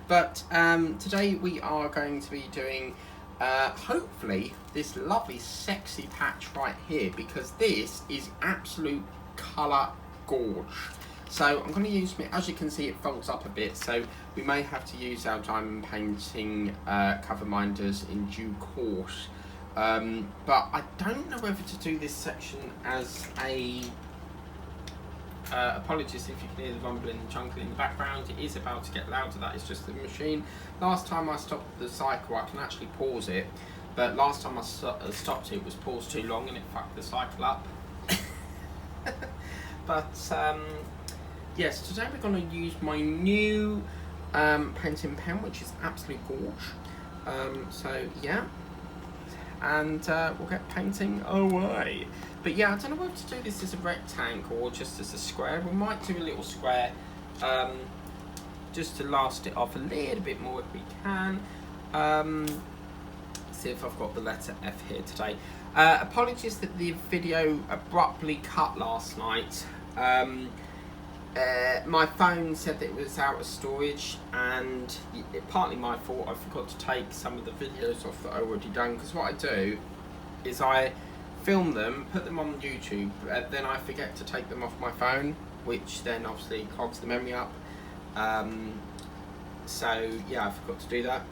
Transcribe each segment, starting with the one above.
But today we are going to be doing, hopefully, this lovely sexy patch right here, because this is absolute colour gorge. So I'm going to use, as you can see, it folds up a bit, so we may have to use our diamond painting cover minders in due course. But I don't know whether to do this section as a... apologies if you can hear the rumbling and chunkling in the background. It is about to get louder, that is just the machine. Last time I stopped the cycle, I can actually pause it, but last time I stopped it was paused too long and it fucked the cycle up. But yes, today we're going to use my new painting pen, which is absolute gorge. So yeah, and we'll get painting away. But yeah, I don't know whether to do this as a rectangle or just as a square. We might do a little square just to last it off a little bit more if we can. See if I've got the letter F here today. Apologies that the video abruptly cut last night. My phone said that it was out of storage, and partly my fault. I forgot to take some of the videos off that I already done, because what I do is I film them, put them on YouTube, then I forget to take them off my phone, which then obviously clogs the memory up. So yeah, I forgot to do that.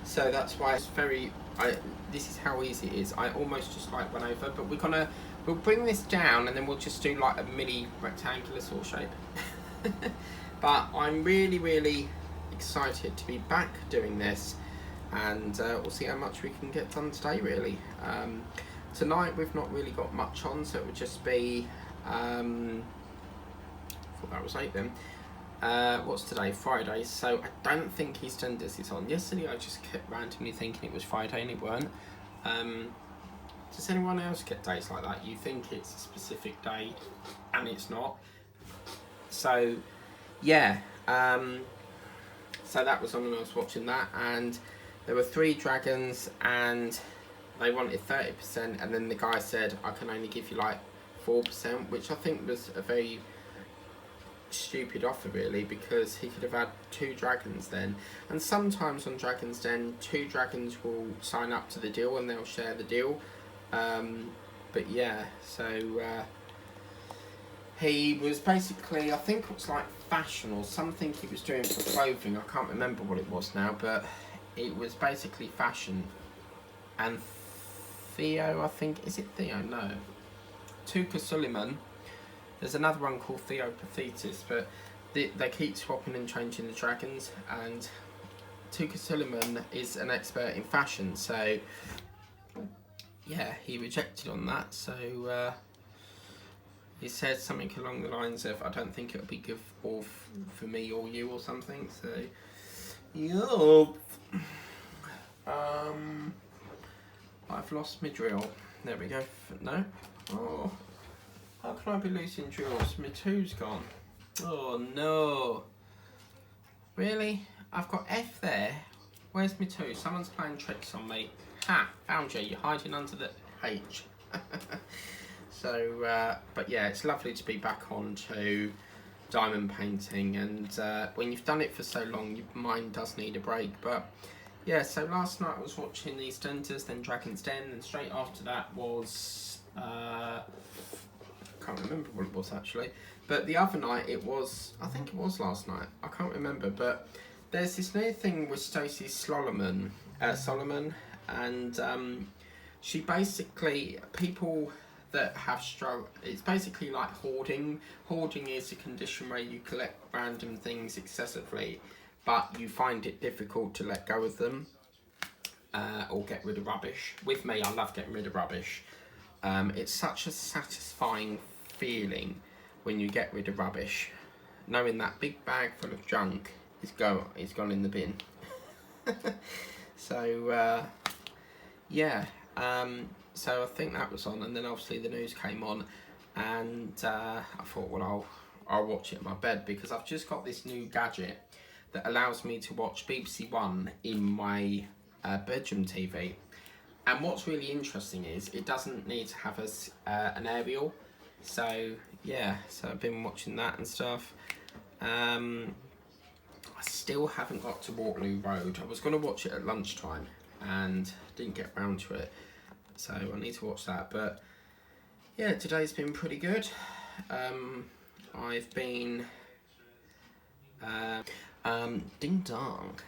So that's why it's very... this is how easy it is. I almost just like went over, but we'll bring this down and then we'll just do like a mini rectangular sort of shape. But I'm really excited to be back doing this, and we'll see how much we can get done today really. Tonight we've not really got much on, so it would just be, I thought that was 8 then. What's today? Friday, so I don't think EastEnders is on. Yesterday I just kept randomly thinking it was Friday and it weren't. Does anyone else get days like that? You think it's a specific day and it's not. So yeah, so that was on when I was watching that, and there were 3 dragons and they wanted 30%, and then the guy said I can only give you like 4%, which I think was a very stupid offer really, because he could have had 2 dragons then. And sometimes on Dragon's Den 2 dragons will sign up to the deal and they'll share the deal. But yeah, so he was basically, I think it was like fashion or something he was doing for clothing. I can't remember what it was now, but it was basically fashion. And Theo, I think, is it Theo? No, Tuka Suleiman. There's another one called Theo Pathetis, but they keep swapping and changing the dragons, and Tuka Suleiman is an expert in fashion, so yeah, he rejected on that. So he said something along the lines of, I don't think it'll be good for me or you or something. So yup. I've lost my drill. There we go. No. Oh. How can I be losing drills? My 2's gone. Oh no. Really? I've got F there. Where's my 2? Someone's playing tricks on me. Ha! Found you. You're hiding under the H. So, but yeah, it's lovely to be back on to diamond painting, and when you've done it for so long, your mind does need a break. But yeah, so last night I was watching EastEnders, then Dragon's Den, and straight after that was... I can't remember what it was actually, but the other night it was, I think it was last night, I can't remember, but there's this new thing with Stacey Solomon, and she basically, people that have struggled, it's basically like hoarding. Hoarding is a condition where you collect random things excessively, but you find it difficult to let go of them, or get rid of rubbish. With me, I love getting rid of rubbish. It's such a satisfying feeling when you get rid of rubbish, knowing that big bag full of junk is gone in the bin. So yeah, so I think that was on, and then obviously the news came on, and I thought, well, I'll watch it in my bed, because I've just got this new gadget that allows me to watch BBC One in my bedroom TV. And what's really interesting is it doesn't need to have an aerial. So yeah, so I've been watching that and stuff. I still haven't got to Waterloo Road. I was going to watch it at lunchtime and didn't get round to it. So I need to watch that. But yeah, today's been pretty good. I've been... ding dong.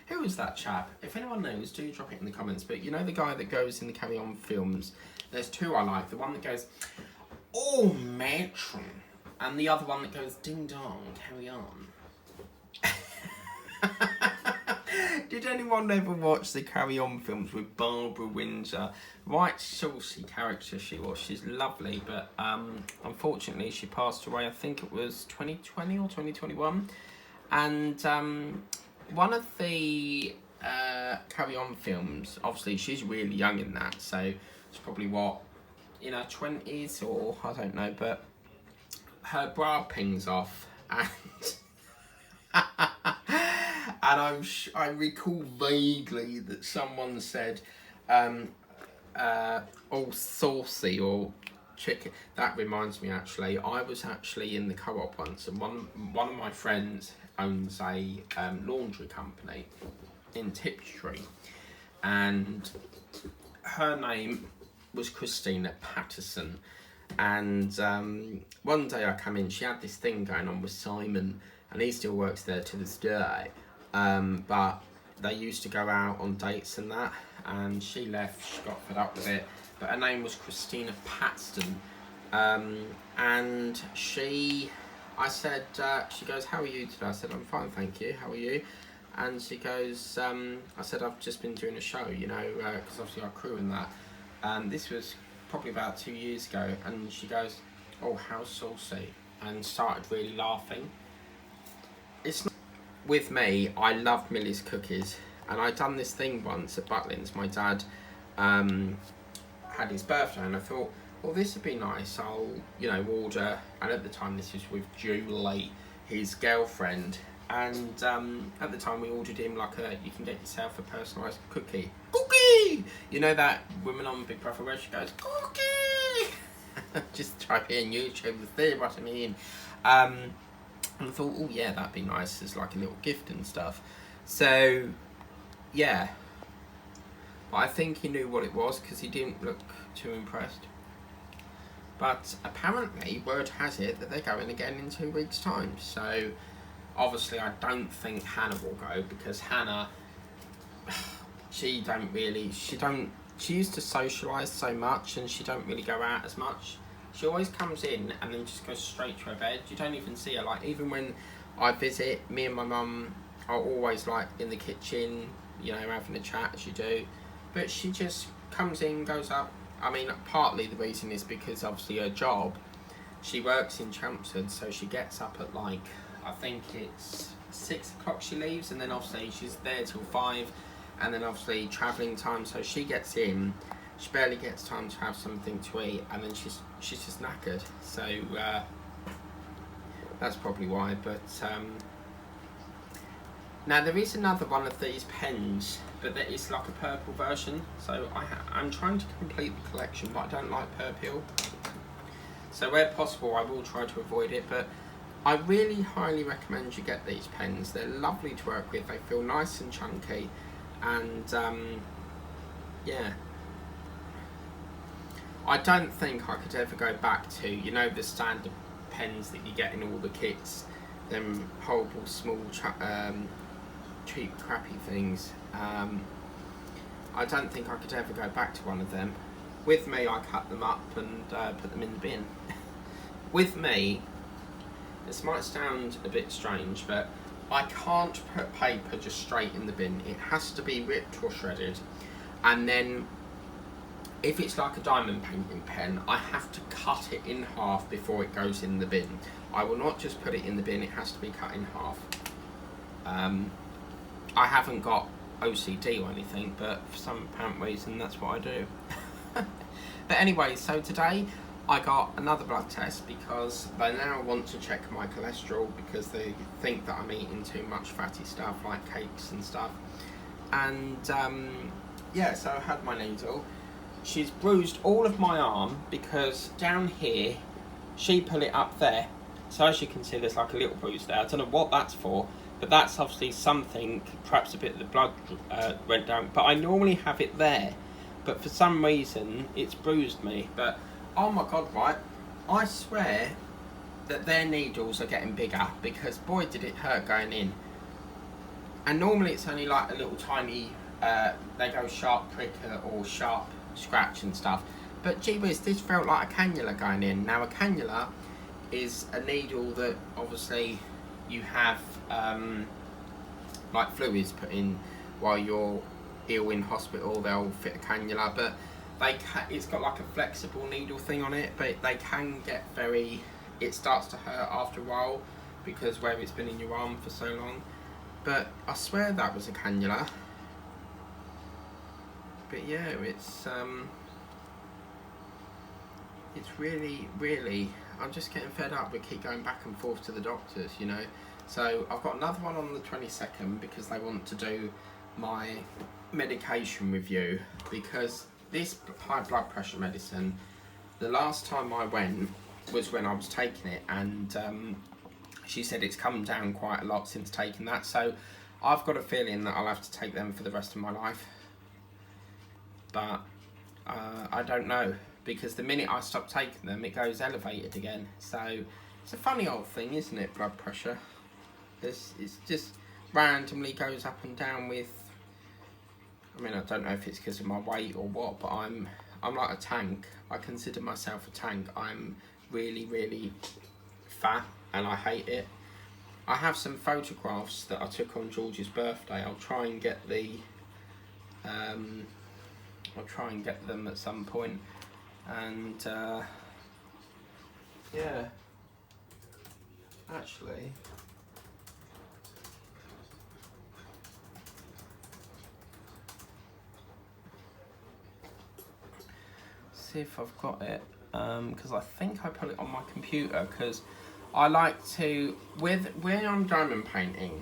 Who was that chap? If anyone knows, do drop it in the comments. But you know the guy that goes in the Carry On films? There's two I like. The one that goes, "Oh, matron," and the other one that goes, "Ding dong, carry on." Did anyone ever watch the Carry On films with Barbara Windsor? Right saucy character she was. She's lovely, but unfortunately she passed away. I think it was 2020 or 2021. And one of the Carry On films, obviously she's really young in that, so it's probably what, in her 20s or I don't know, but her bra pings off and and I recall vaguely that someone said all saucy or chicken. That reminds me, actually, I was actually in the Co-op once, and one of my friends owns a laundry company in Tiptree, and her name was Christina Patterson. And one day I come in, she had this thing going on with Simon, and he still works there to this day, but they used to go out on dates and that, and she left, she got fed up with it, but her name was Christina Paxton, and I said, she goes, "How are you today?" I said, "I'm fine, thank you, how are you?" And she goes, I said, "I've just been doing a show, you know, because obviously I crew and that." This was probably about 2 years ago, and she goes, "Oh, how saucy," and started really laughing. It's not... With me, I love Millie's cookies, and I'd done this thing once at Butlins. My dad had his birthday, and I thought, well, this would be nice. I'll, you know, order, and at the time this was with Julie, his girlfriend, and at the time we ordered him like you can get yourself a personalised cookie. Cookie! You know that woman on Big Brother where she goes, "Cookie!" Just type in YouTube to see what I mean. And I thought, oh yeah, that'd be nice as like a little gift and stuff. So, yeah. But I think he knew what it was because he didn't look too impressed. But apparently, word has it that they're going again in 2 weeks' time. So, obviously, I don't think Hannah will go because Hannah, she used to socialise so much and she don't really go out as much. She always comes in and then just goes straight to her bed. You don't even see her. Like, even when I visit, me and my mum are always like in the kitchen, you know, having a chat as you do. But she just comes in, goes up. I mean, partly the reason is because obviously her job, she works in Chelmsford, so she gets up at like, I think it's 6 o'clock she leaves, and then obviously she's there till 5, and then obviously travelling time, so she gets in, she barely gets time to have something to eat, and then she's just knackered. So that's probably why. But now there is another one of these pens, but that is like a purple version. So I'm trying to complete the collection, but I don't like purple. So where possible, I will try to avoid it. But I really highly recommend you get these pens. They're lovely to work with. They feel nice and chunky, and yeah. I don't think I could ever go back to, you know, the standard pens that you get in all the kits, them horrible small cheap crappy things. I don't think I could ever go back to one of them. With me, I cut them up and put them in the bin. With me, this might sound a bit strange, but I can't put paper just straight in the bin. It has to be ripped or shredded, and then if it's like a diamond painting pen, I have to cut it in half before it goes in the bin. I will not just put it in the bin, it has to be cut in half. I haven't got OCD or anything, but for some apparent reason that's what I do. But anyway, so today I got another blood test because they now want to check my cholesterol because they think that I'm eating too much fatty stuff like cakes and stuff. And yeah, so I had my needle. She's bruised all of my arm because down here, she put it up there So as you can see, there's like a little bruise there. I don't know what that's for, but that's obviously something, perhaps a bit of the blood went down. But I normally have it there, but for some reason it's bruised me. But oh my god, right, I swear that their needles are getting bigger, because boy did it hurt going in. And normally it's only like a little tiny, they go sharp prick or sharp scratch and stuff. But gee whiz, this felt like a cannula going in. Now a cannula is a needle that obviously you have like fluids put in while you're ill in hospital. They'll fit a cannula, but it's got like a flexible needle thing on it, but they can get very, it starts to hurt after a while because where it's been in your arm for so long. But I swear that was a cannula. But yeah, it's really, really, I'm just getting fed up. We keep going back and forth to the doctors, you know. So I've got another one on the 22nd because they want to do my medication review, because this high blood pressure medicine, the last time I went was when I was taking it, and she said it's come down quite a lot since taking that. So I've got a feeling that I'll have to take them for the rest of my life. But I don't know, because the minute I stop taking them, it goes elevated again. So it's a funny old thing, isn't it, blood pressure? It's just randomly goes up and down with, I mean, I don't know if it's because of my weight or what, but I'm like a tank. I consider myself a tank. I'm really, really fat and I hate it. I have some photographs that I took on George's birthday. I'll try and get them at some point. And yeah, actually, see if I've got it, because I think I put it on my computer, because I like to, when I'm diamond painting,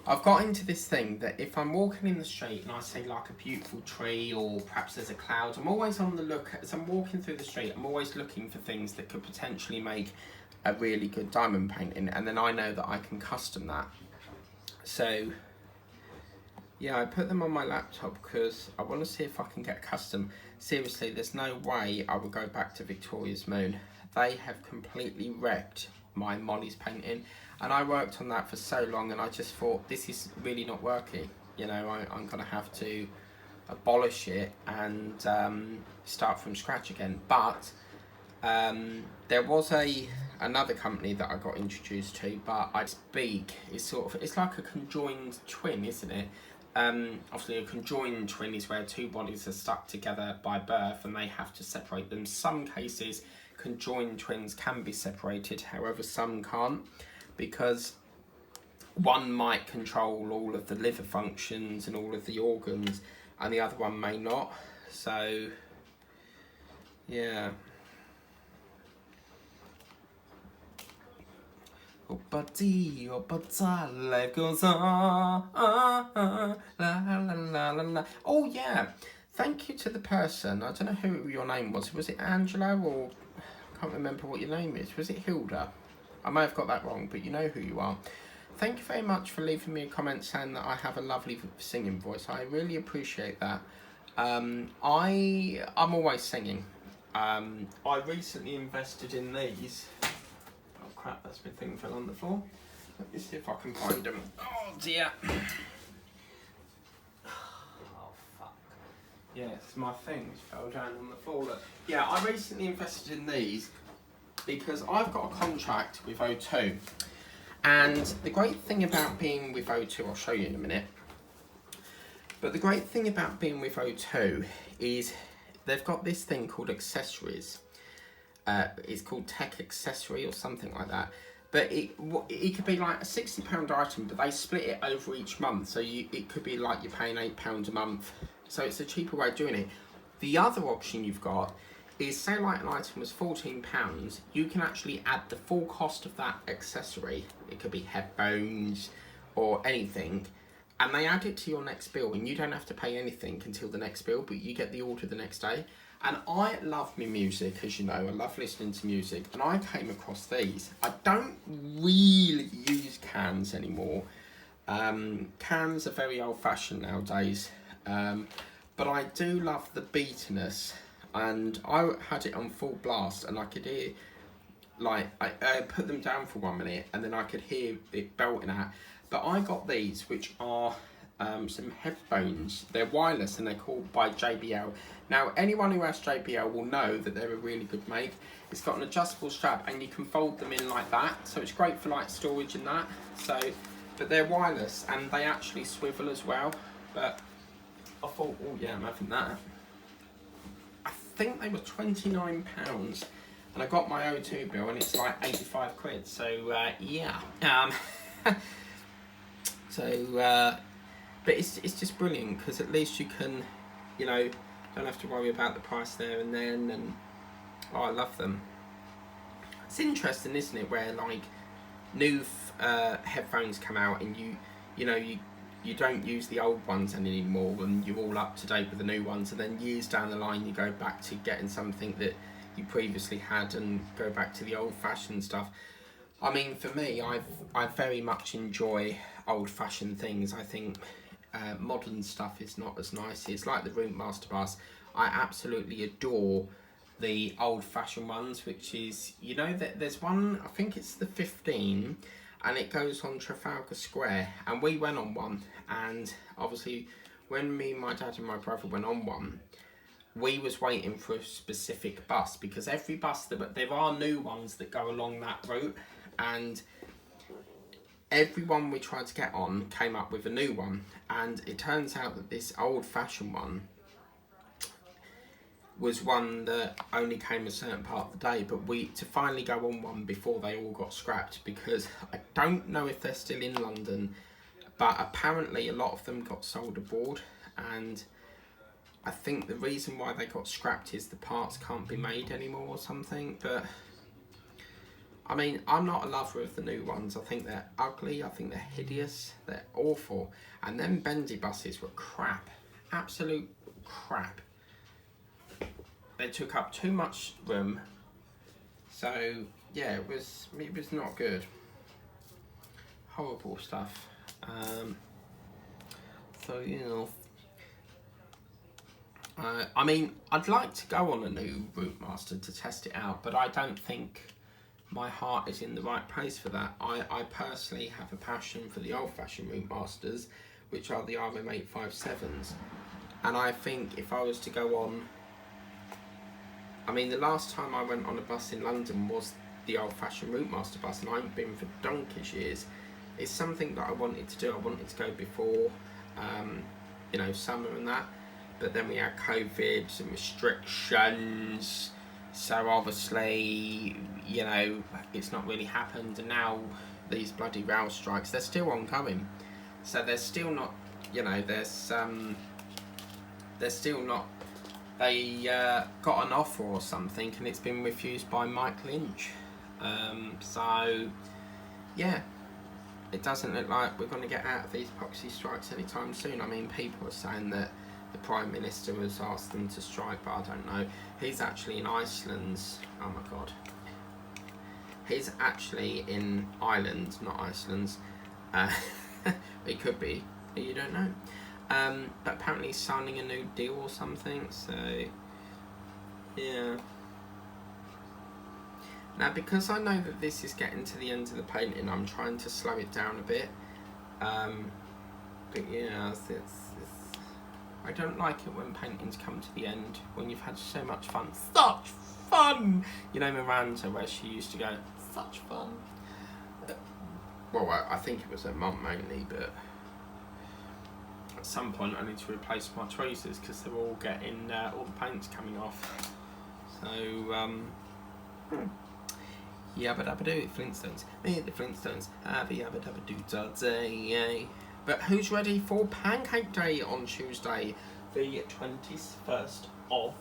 I've got into this thing that if I'm walking in the street and I see like a beautiful tree or perhaps there's a cloud, I'm always on the look, as I'm walking through the street, I'm always looking for things that could potentially make a really good diamond painting, and then I know that I can custom that. So yeah, I put them on my laptop because I want to see if I can get custom. Seriously, there's no way I will go back to Victoria's Moon. They have completely wrecked my Molly's painting, and I worked on that for so long, and I just thought, this is really not working. You know, I'm going to have to abolish it and start from scratch again. But there was another company that I got introduced to, but I speak, it's like a conjoined twin, isn't it? Obviously a conjoined twin is where two bodies are stuck together by birth and they have to separate them. Some cases conjoined twins can be separated, however some can't, because one might control all of the liver functions and all of the organs and the other one may not. So yeah. Oh buddy, life goes on, la la la la la. Oh yeah, thank you to the person, I don't know who your name was it Angela, or I can't remember what your name is, was it Hilda? I may have got that wrong, but you know who you are. Thank you very much for leaving me a comment saying that I have a lovely singing voice. I really appreciate that. I'm always singing. I recently invested in these. Oh crap, that's my thing fell on the floor. Let me see if I can find them. Oh dear. Oh fuck. Yes, my things fell down on the floor. Look. Yeah, I recently invested in these because I've got a contract with O2. And the great thing about being with O2, I'll show you in a minute, but the great thing about being with O2 is they've got this thing called accessories. It's called Tech Accessory or something like that. But it could be like a £60 item, but they split it over each month. So it could be like you're paying £8 a month. So it's a cheaper way of doing it. The other option you've got is, say like an item was £14, you can actually add the full cost of that accessory. It could be headphones or anything, and they add it to your next bill, and you don't have to pay anything until the next bill, but you get the order the next day. And I love my music, as you know. I love listening to music. And I came across these. I don't really use cans anymore. Cans are very old-fashioned nowadays. But I do love the beatiness. And I had it on full blast, and I could hear, like, I put them down for 1 minute, and then I could hear it belting out. But I got these, which are some headphones. They're wireless, and they're called by JBL. Now, anyone who has JBL will know that they're a really good make. It's got an adjustable strap, and you can fold them in like that. So it's great for like storage and that. So, but they're wireless, and they actually swivel as well. But I thought, oh yeah, I'm having that. I think they were £29, and I got my O2 bill, and it's like 85 quid. So yeah. But it's just brilliant, because at least you can, you know, don't have to worry about the price there and then. And oh, I love them. It's interesting, isn't it, where like new headphones come out, and you don't use the old ones anymore, and you're all up to date with the new ones, and then years down the line you go back to getting something that you previously had and go back to the old-fashioned stuff. I mean, for me, I very much enjoy old-fashioned things. I think modern stuff is not as nice. It's like the Rootmaster bus. I absolutely adore the old-fashioned ones, which is, you know, there's one, I think it's the 15, and it goes on Trafalgar Square, and we went on one, and obviously when me, my dad and my brother went on one, we was waiting for a specific bus, because every bus, there are new ones that go along that route, and every one we tried to get on came up with a new one. And it turns out that this old-fashioned one was one that only came a certain part of the day, but to finally go on one before they all got scrapped, because I don't know if they're still in London, but apparently a lot of them got sold abroad, and I think the reason why they got scrapped is the parts can't be made anymore or something. But I mean, I'm not a lover of the new ones. I think they're ugly, I think they're hideous, they're awful. And them bendy buses were crap, absolute crap. They took up too much room. So yeah, it was not good. Horrible stuff. So, you know, I mean, I'd like to go on a new Rootmaster to test it out, but I don't think my heart is in the right place for that. I personally have a passion for the old-fashioned Rootmasters, which are the RM857s. And I think if I was to go on... I mean, the last time I went on a bus in London was the old-fashioned Rootmaster bus, and I haven't been for donkey's years. It's something that I wanted to do. I wanted to go before, you know, summer and that. But then we had COVID and restrictions, so obviously, you know, it's not really happened. And now these bloody rail strikes, they're still ongoing. So they're still not, you know, they're still not, they got an offer or something, and it's been refused by Mike Lynch. So, yeah, it doesn't look like we're going to get out of these proxy strikes anytime soon. I mean, people are saying that the Prime Minister has asked them to strike, but I don't know. He's actually in Iceland's... Oh my God. He's actually in Ireland, not Iceland's. He could be, you don't know. But apparently he's signing a new deal or something, so... Yeah. Now, because I know that this is getting to the end of the painting, I'm trying to slow it down a bit. But yeah, it's I don't like it when paintings come to the end, when you've had so much fun. Such fun! You know Miranda, where she used to go, such fun. Well, I think it was her mum mainly, but at some point I need to replace my tweezers because they're all getting, all the paint's coming off. So, yabba dabba do, Flintstones. Me the Flintstones, have a yabba dabba do da day. But who's ready for Pancake Day on Tuesday, the 21st of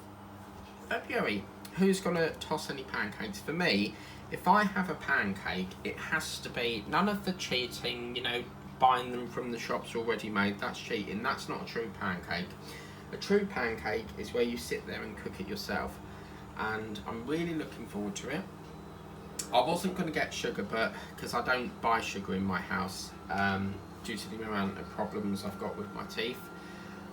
February? Who's going to toss any pancakes? For me, if I have a pancake, it has to be none of the cheating, you know, buying them from the shops already made. That's cheating. That's not a true pancake. A true pancake is where you sit there and cook it yourself, and I'm really looking forward to it. I wasn't going to get sugar, but because I don't buy sugar in my house, due to the amount of problems I've got with my teeth,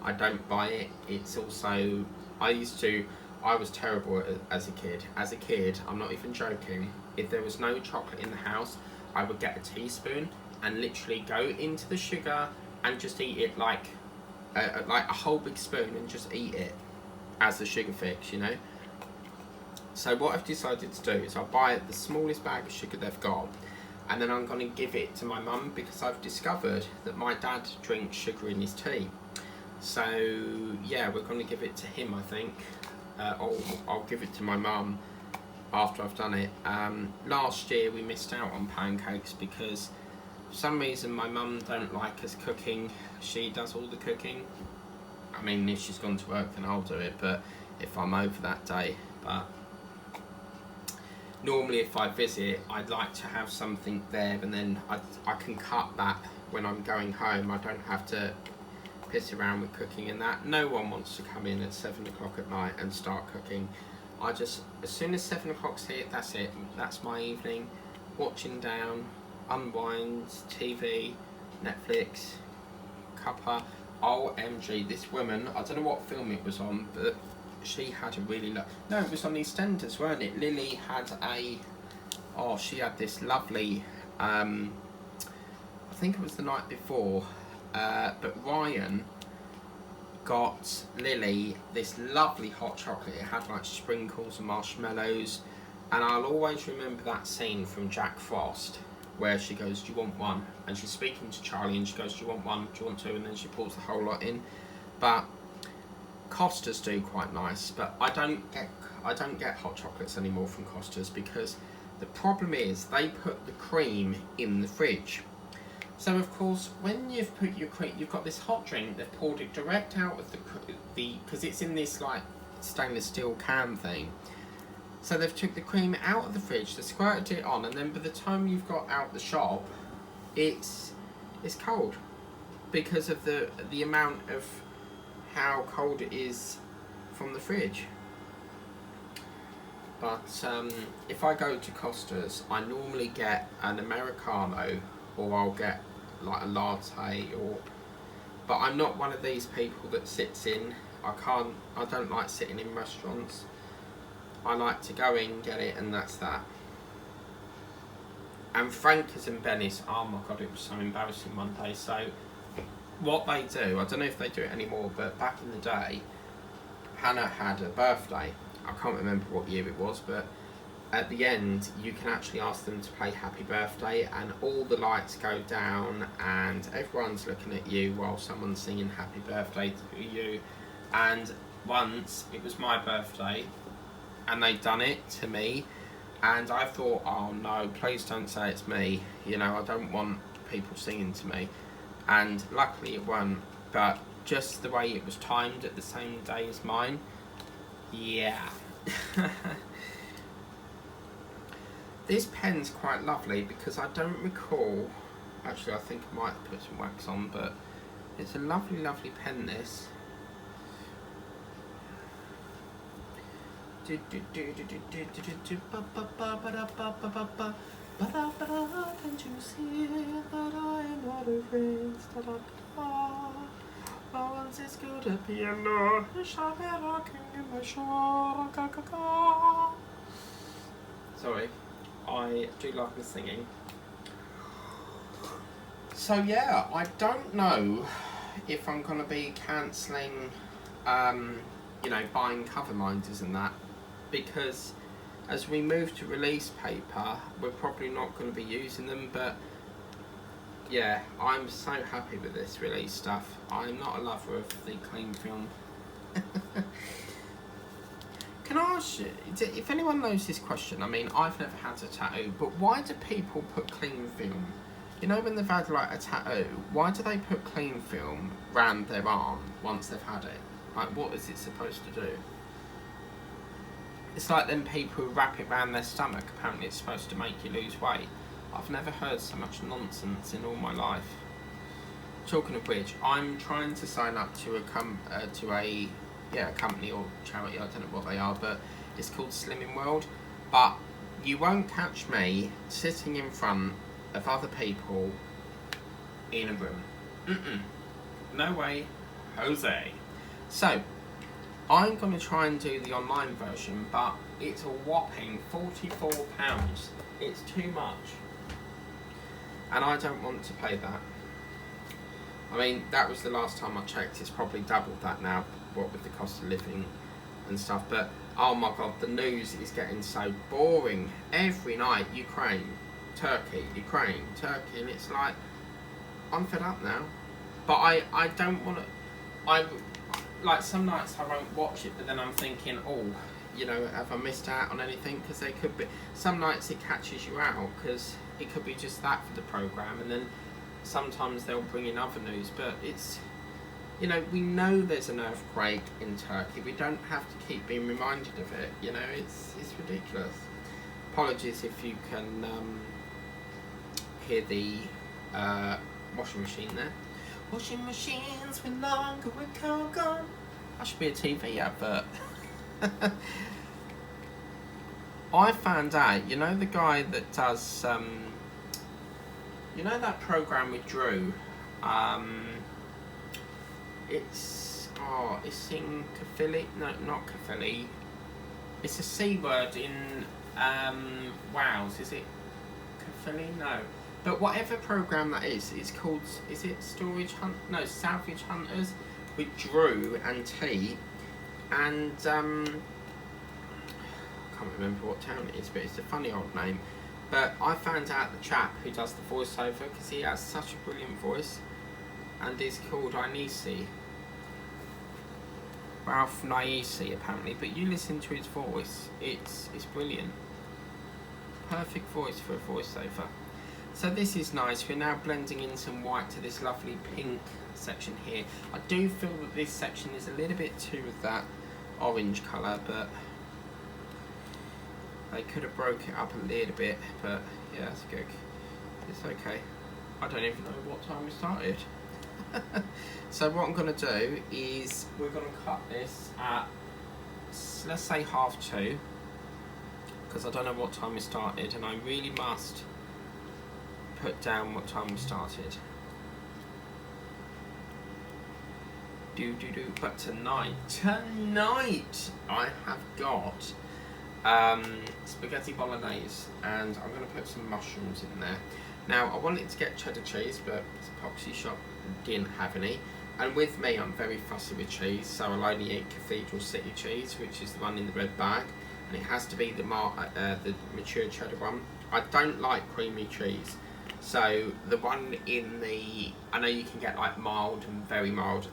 I don't buy it. It's also, I was terrible as a kid. As a kid, I'm not even joking, if there was no chocolate in the house, I would get a teaspoon and literally go into the sugar and just eat it like a whole big spoon, and just eat it as a sugar fix, you know. So what I've decided to do is I'll buy the smallest bag of sugar they've got, and then I'm going to give it to my mum, because I've discovered that my dad drinks sugar in his tea. So yeah, we're going to give it to him, I think. I'll give it to my mum after I've done it. Last year we missed out on pancakes because for some reason my mum don't like us cooking. She does all the cooking. I mean, if she's gone to work then I'll do it, but if I'm over that day. But normally if I visit, I'd like to have something there, and then I can cut that when I'm going home. I don't have to piss around with cooking and that. No one wants to come in at 7 o'clock at night and start cooking. As soon as 7 o'clock's hit, that's it. That's my evening. Watching down, unwind, TV, Netflix, cuppa. OMG, this woman, I don't know what film it was on, but she had a really no, it was on EastEnders, weren't it? Lily had she had this lovely, I think it was the night before, but Ryan got Lily this lovely hot chocolate. It had like sprinkles and marshmallows, and I'll always remember that scene from Jack Frost where she goes, "Do you want one?" And she's speaking to Charlie and she goes, "Do you want one? Do you want two?" And then she pours the whole lot in. But Costa's do quite nice, but I don't get hot chocolates anymore from Costa's, because the problem is they put the cream in the fridge. So of course, when you've put your cream, you've got this hot drink, they've poured it direct out of the because it's in this like stainless steel can thing. So they've took the cream out of the fridge, they've squirted it on, and then by the time you've got out the shop, it's cold because of the amount of how cold it is from the fridge. But if I go to Costa's, I normally get an Americano, or I'll get like a latte, but I'm not one of these people that sits in. I don't like sitting in restaurants. I like to go in, get it, and that's that. And Frankers and Benny's, oh my god, it was so embarrassing one day. So what they do, I don't know if they do it anymore, but back in the day, Hannah had a birthday. I can't remember what year it was, but at the end you can actually ask them to play Happy Birthday, and all the lights go down and everyone's looking at you while someone's singing Happy Birthday to you. And once it was my birthday and they'd done it to me, and I thought, oh no, please don't say it's me, you know, I don't want people singing to me. And luckily it won't, but just the way it was timed at the same day as mine, yeah. This pen's quite lovely because I don't recall, actually I think I might have put some wax on, but it's a lovely, lovely pen, this. Can't you see that I am not afraid? Once it's good at piano, I shall be rocking in my shore. Sorry, I do love the singing. So yeah, I don't know if I'm going to be cancelling, you know, buying cover minders and that, because as we move to release paper, we're probably not going to be using them. But yeah, I'm so happy with this release stuff. I'm not a lover of the cling film. Can I ask you, if anyone knows this question, I mean, I've never had a tattoo, but why do people put cling film? You know, when they've had like a tattoo, why do they put cling film around their arm once they've had it? Like, what is it supposed to do? It's like them people who wrap it around their stomach. Apparently it's supposed to make you lose weight. I've never heard so much nonsense in all my life. talking of which, I'm trying to sign up to a company or charity. I don't know what they are, but it's called Slimming World. But you won't catch me sitting in front of other people in a room. No way, Jose. So I'm going to try and do the online version, but it's a whopping £44. It's too much, and I don't want to pay that. I mean, that was the last time I checked. It's probably doubled that now, what with the cost of living and stuff. But oh my god, the news is getting so boring. Every night, Ukraine, Turkey, and it's like, I'm fed up now. But I don't want to. Like, some nights I won't watch it, but then I'm thinking, oh, you know, have I missed out on anything? Because they could be. Some nights it catches you out because it could be just that for the programme, and then sometimes they'll bring in other news. But it's, you know, we know there's an earthquake in Turkey. We don't have to keep being reminded of it. You know, it's ridiculous. Apologies if you can hear the washing machine there. Washing machines with longer with coke on. That should be a TV advert. I found out, you know, the guy that does, you know that programme with Drew? It's in Caerphilly. No, not Caerphilly. It's a C word in Wales. Is it Caerphilly? No. But whatever programme that is, it's called, is it Salvage Hunters with Drew and T. And I can't remember what town it is, but it's a funny old name. But I found out the chap who does the voiceover, because he has such a brilliant voice, and is called Inesi. Ralph Naisi apparently, but you listen to his voice, it's brilliant. Perfect voice for a voiceover. So this is nice. We're now blending in some white to this lovely pink section here. I do feel that this section is a little bit too of that orange colour, but they could have broke it up a little bit, but yeah, it's good. It's okay. I don't even know what time we started. So what I'm going to do is we're going to cut this at, let's say 2:30, because I don't know what time we started, and I really must put down what time we started. But tonight I have got spaghetti bolognese, and I'm going to put some mushrooms in there. Now I wanted to get cheddar cheese, but this epoxy shop didn't have any, and with me I'm very fussy with cheese, so I'll only eat Cathedral City cheese, which is the one in the red bag, and it has to be the mature cheddar one. I don't like creamy cheese. So the one in the, I know you can get like mild and very mild.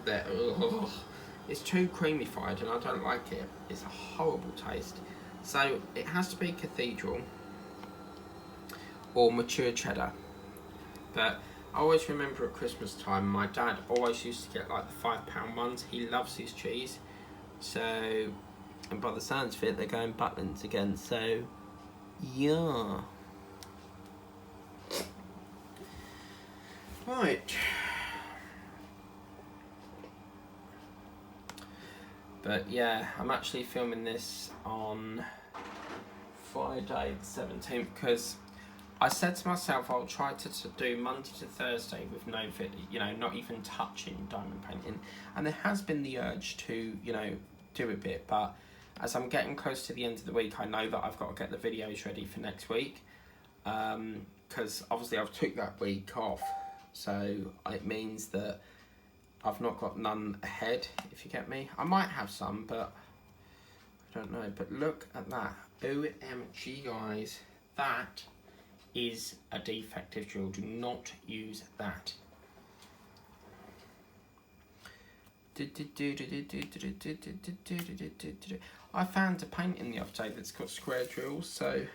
It's too creamified and I don't like it. It's a horrible taste. So it has to be Cathedral or mature cheddar. But I always remember at Christmas time, my dad always used to get like the £5 ones. He loves his cheese. So, and by the sounds of it, they're going Butlins again. So, yeah. Right. But yeah, I'm actually filming this on Friday the 17th because I said to myself I'll try to do Monday to Thursday with no video, you know, not even touching diamond painting. And there has been the urge to, you know, do a bit, but as I'm getting close to the end of the week, I know that I've got to get the videos ready for next week. Because obviously I've took that week off. So it means that I've not got none ahead, if you get me. I might have some, but I don't know. But look at that. OMG, guys. That is a defective drill. Do not use that. I found a painting the other day that's got square drills, so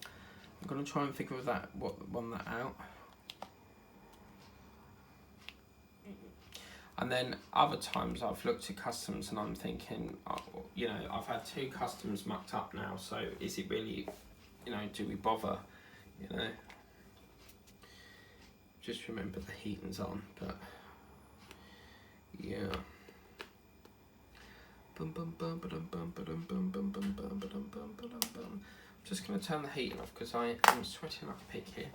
I'm going to try and figure that out. And then other times I've looked at customs and I'm thinking, oh, you know, I've had 2 customs mucked up now, so is it really, you know, do we bother, you know? Just remember the heating's on, but yeah. I'm just going to turn the heating off because I am sweating like a pig here.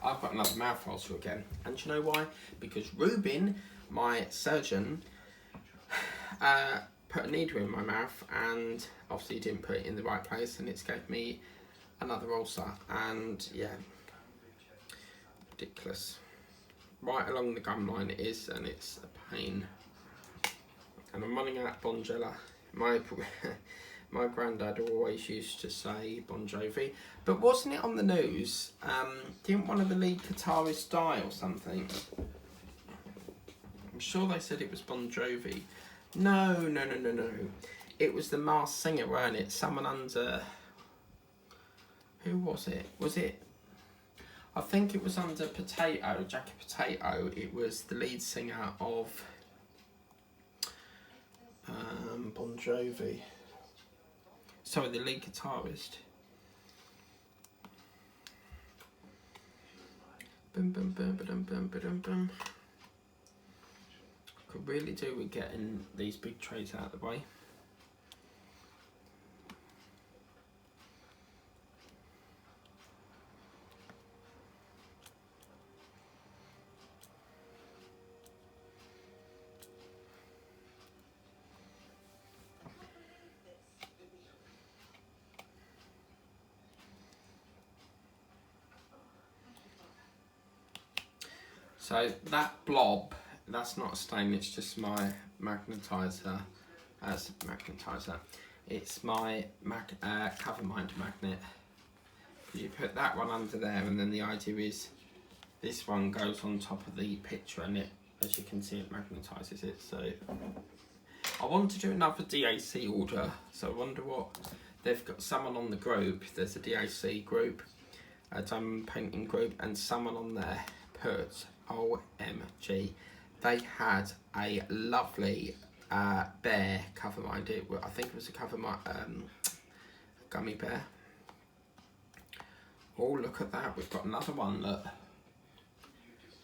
I've got another mouth ulcer again, and do you know why? Because Ruben, my surgeon, put a needle in my mouth, and obviously he didn't put it in the right place, and it's gave me another ulcer, and yeah, ridiculous. Right along the gum line it is, and it's a pain. And I'm running out of Bonjela. My granddad always used to say Bon Jovi, but wasn't it on the news? Didn't one of the lead guitarists die or something? I'm sure they said it was Bon Jovi. No. It was the Masked Singer, weren't it? Someone under... Who was it? Was it... I think it was under Potato, Jackie Potato. It was the lead singer of Bon Jovi. Sorry, the lead guitarist. Could really do with getting these big trays out of the way. So that blob, that's not a stain, it's just my magnetizer. That's a magnetizer. It's my Covermind magnet. You put that one under there, and then the idea is this one goes on top of the picture, and it, as you can see, it magnetizes it. So I want to do another DAC order. So I wonder what they've got. Someone on the group. There's a DAC group, a diamond painting group, and someone on there put, OMG, they had a lovely bear Covermind. I think it was a gummy bear. Oh, look at that, we've got another one, look.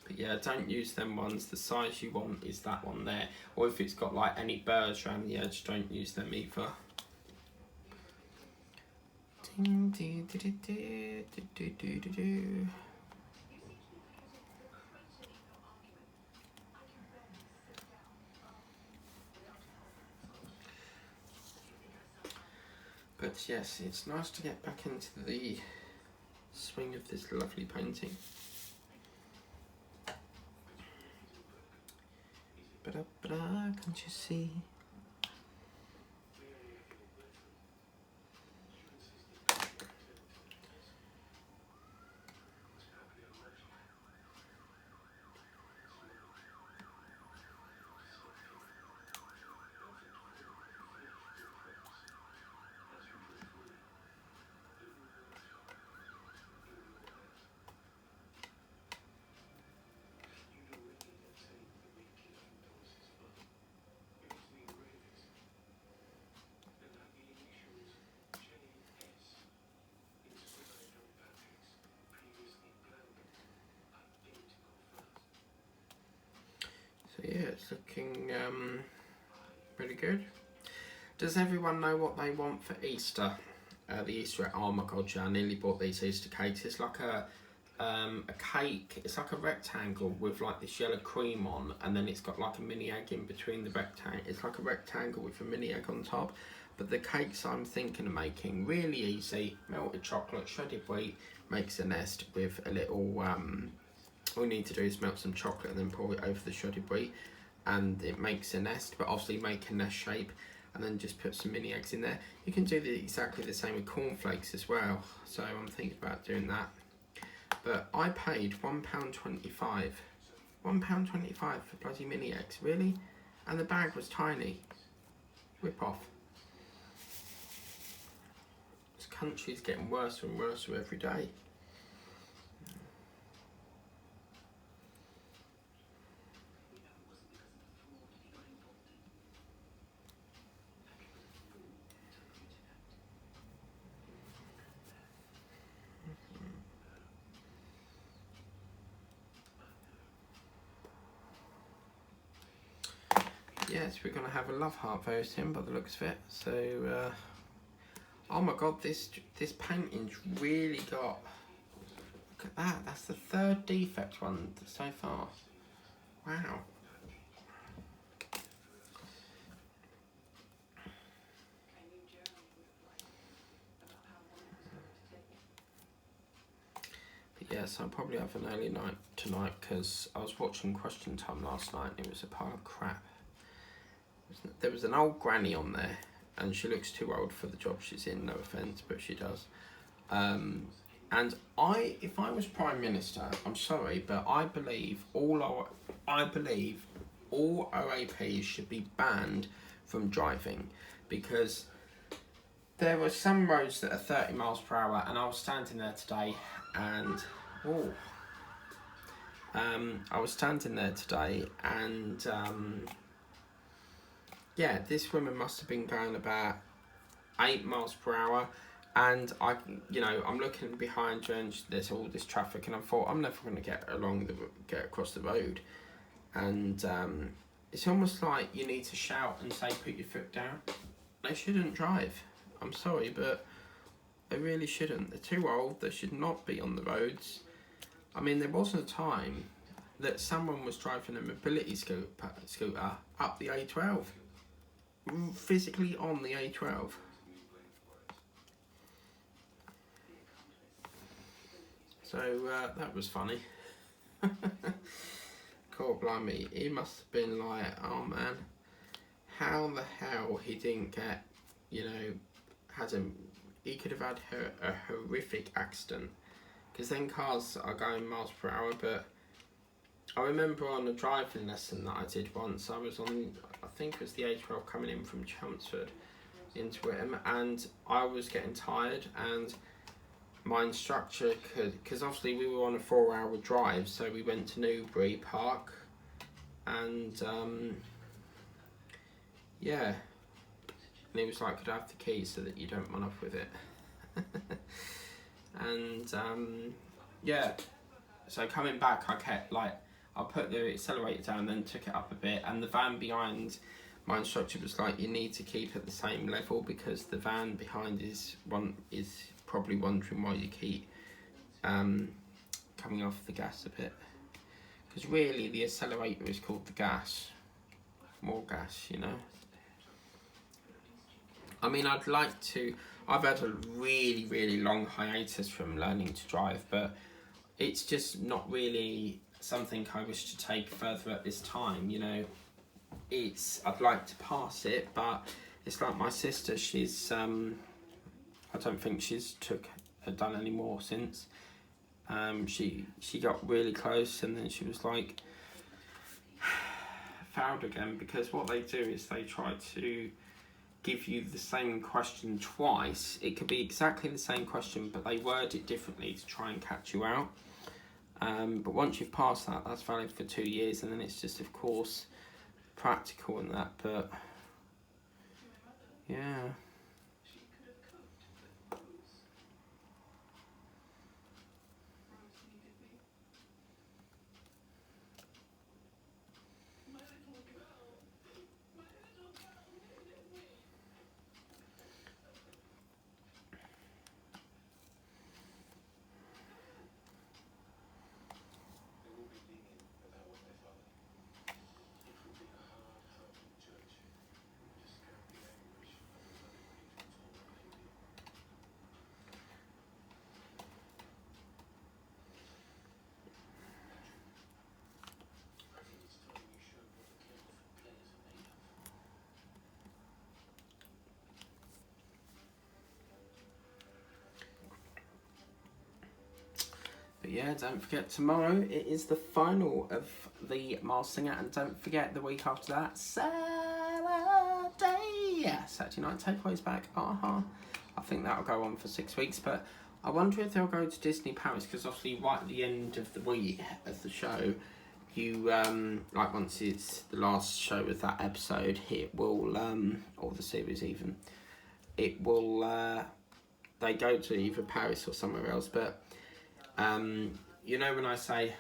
But yeah, don't use them ones. The size you want is that one there. Or if it's got like any burrs around the edge, don't use them either. But yes, it's nice to get back into the swing of this lovely painting. Can't you see? So yeah, it's looking pretty good. Does everyone know what they want for Easter? The Easter egg. Oh my god, yeah, I nearly bought these Easter cakes. It's like a cake. It's like a rectangle with like this yellow cream on, and then it's got like a mini egg in between the rectangle. It's like a rectangle with a mini egg on top. But the cakes I'm thinking of making, really easy. Melted chocolate, shredded wheat, makes a nest with a little... all you need to do is melt some chocolate and then pour it over the shredded wheat, and it makes a nest, but obviously make a nest shape, and then just put some mini eggs in there. You can do exactly the same with cornflakes as well, so I'm thinking about doing that. But I paid £1.25. £1.25 for bloody mini eggs, really? And the bag was tiny. Rip off. This country's getting worse and worse every day. yes, we're going to have a love heart very soon by the looks of it. So, oh my god, this painting's really got... Look at that, that's the third defect one so far. Wow. But yes, I'll probably have an early night tonight because I was watching Question Time last night and it was a pile of crap. There was an old granny on there and she looks too old for the job she's in, no offence, but she does. And if I was Prime Minister, I'm sorry, but I believe all OAPs should be banned from driving because there were some roads that are 30 miles per hour and I was standing there today and yeah, this woman must have been going about 8 miles per hour and I'm looking behind her and there's all this traffic and I thought I'm never going to get across the road, and it's almost like you need to shout and say put your foot down. They shouldn't drive. I'm sorry, but they really shouldn't. They're too old. They should not be on the roads. I mean, there wasn't a time that someone was driving a mobility scooter up the A12, physically on the A12. So that was funny. God blimey, he must have been like, oh man, how the hell he didn't get, he could have had a horrific accident. Because then cars are going miles per hour, but I remember on a driving lesson that I did once, I was on, I think it was the A12 coming in from Chelmsford into Whittam, and I was getting tired, and my instructor because obviously we were on a 4-hour drive, so we went to Newbury Park, and yeah, and he was like, could I have the keys so that you don't run off with it? And yeah, so coming back I kept I put the accelerator down, then took it up a bit, and the van behind my instructor was like, you need to keep at the same level because the van behind is probably wondering why you keep coming off the gas a bit, because really the accelerator is called the gas, more gas, I mean, I've had a really, really long hiatus from learning to drive, but it's just not really something I wish to take further at this time, I'd like to pass it, but it's like my sister, she's, I don't think she's done any more since. She got really close and then she was like, failed again, because what they do is they try to give you the same question twice. It could be exactly the same question, but they word it differently to try and catch you out. But once you've passed that, that's valid for 2 years, and then it's just, of course, practical and that. But yeah. But yeah, don't forget, tomorrow it is the final of the Mars Singer, and don't forget the week after that, Saturday Night Takeaway's back. I think that'll go on for 6 weeks, but I wonder if they'll go to Disney Paris, because obviously right at the end of the week of the show, you once it's the last show of that episode, it will or the series even, it will they go to either Paris or somewhere else. But when I say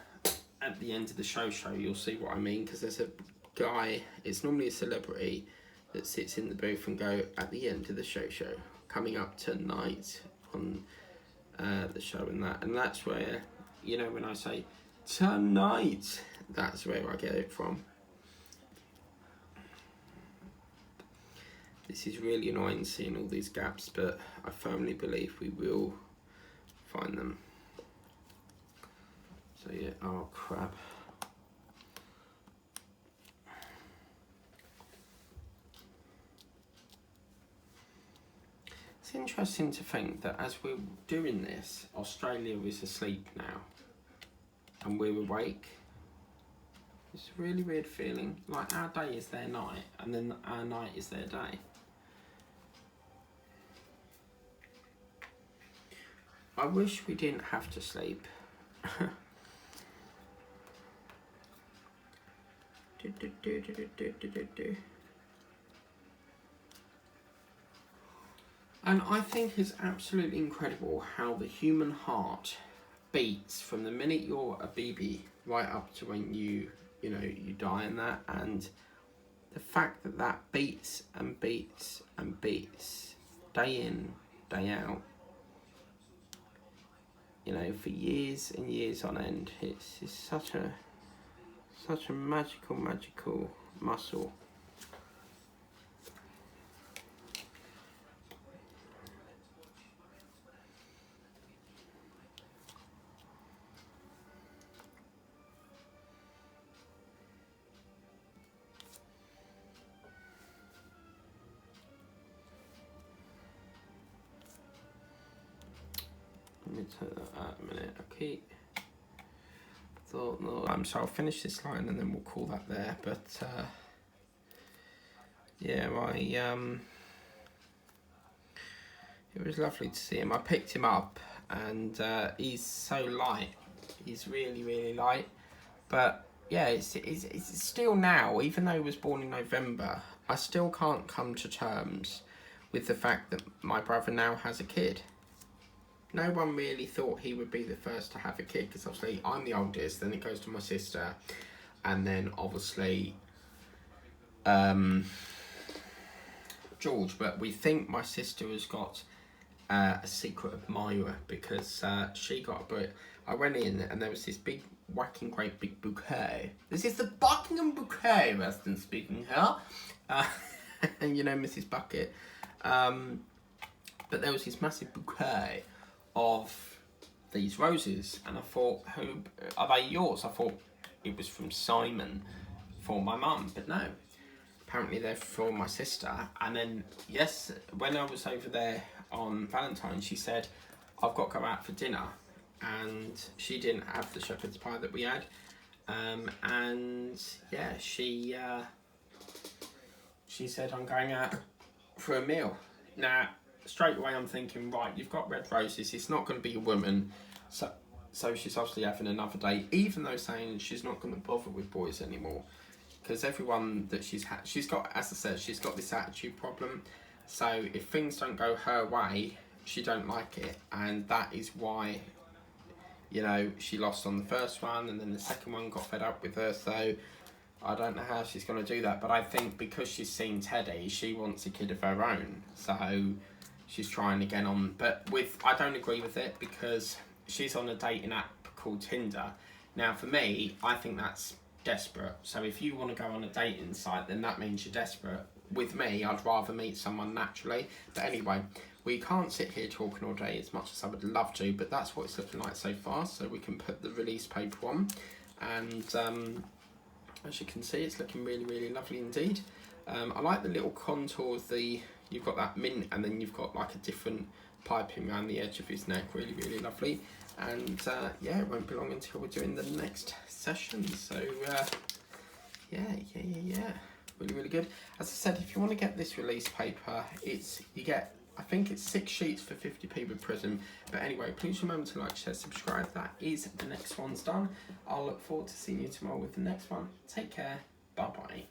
at the end of the show, you'll see what I mean, because there's a guy, it's normally a celebrity that sits in the booth and go, at the end of the show, coming up tonight on the show and that. And that's where, you know, when I say tonight, that's where I get it from. This is really annoying seeing all these gaps, but I firmly believe we will find them. So yeah, oh crap. It's interesting to think that as we're doing this, Australia is asleep now and we're awake. It's a really weird feeling. Like our day is their night and then our night is their day. I wish we didn't have to sleep. And I think it's absolutely incredible how the human heart beats from the minute you're a baby right up to when you die and that, and the fact that that beats and beats and beats day in, day out, you know, for years and years on end. It's such a magical muscle. Let me take that out a minute. Okay. Thought no. So I'll finish this line and then we'll call that there. But yeah, it was lovely to see him. I picked him up and he's so light. He's really light. But yeah, it's still now, even though he was born in November, I still can't come to terms with the fact that my brother now has a kid. No one really thought he would be the first to have a kid, because obviously I'm the oldest, then it goes to my sister, and then obviously George. But we think my sister has got a secret admirer, because she got a book. I went in and there was this big whacking great big bouquet. This is the Buckingham bouquet, Western speaking here. And you know, Mrs. Bucket. But there was this massive bouquet of these roses, and I thought, who are they yours? I thought it was from Simon for my mum, but no, apparently they're for my sister. And then yes, when I was over there on Valentine's, she said, I've got to go out for dinner, and she didn't have the shepherd's pie that we had, and yeah, she said, I'm going out for a meal. Now straight away I'm thinking, right, you've got red roses, it's not going to be a woman, so she's obviously having another date, even though saying she's not going to bother with boys anymore, because everyone that she's got, as I said, she's got this attitude problem. So if things don't go her way, she don't like it, and that is why, you know, she lost on the first one, and then the second one got fed up with her. So I don't know how she's going to do that, but I think because she's seen Teddy, she wants a kid of her own, so she's trying again on. But I don't agree with it, because she's on a dating app called Tinder. Now for me, I think that's desperate. So if you want to go on a dating site, then that means you're desperate. With me, I'd rather meet someone naturally. But anyway, we can't sit here talking all day as much as I would love to, but that's what it's looking like so far. So we can put the release paper on, and as you can see, it's looking really lovely indeed. I like the little contour of you've got that mint, and then you've got like a different piping around the edge of his neck, really lovely. And yeah, it won't be long until we're doing the next session. So yeah, really good. As I said, if you want to get this release paper, you get, I think it's 6 sheets for 50p with Prism. But anyway, please remember to like, share, subscribe. That is the next one's done. I'll look forward to seeing you tomorrow with the next one. Take care. Bye bye.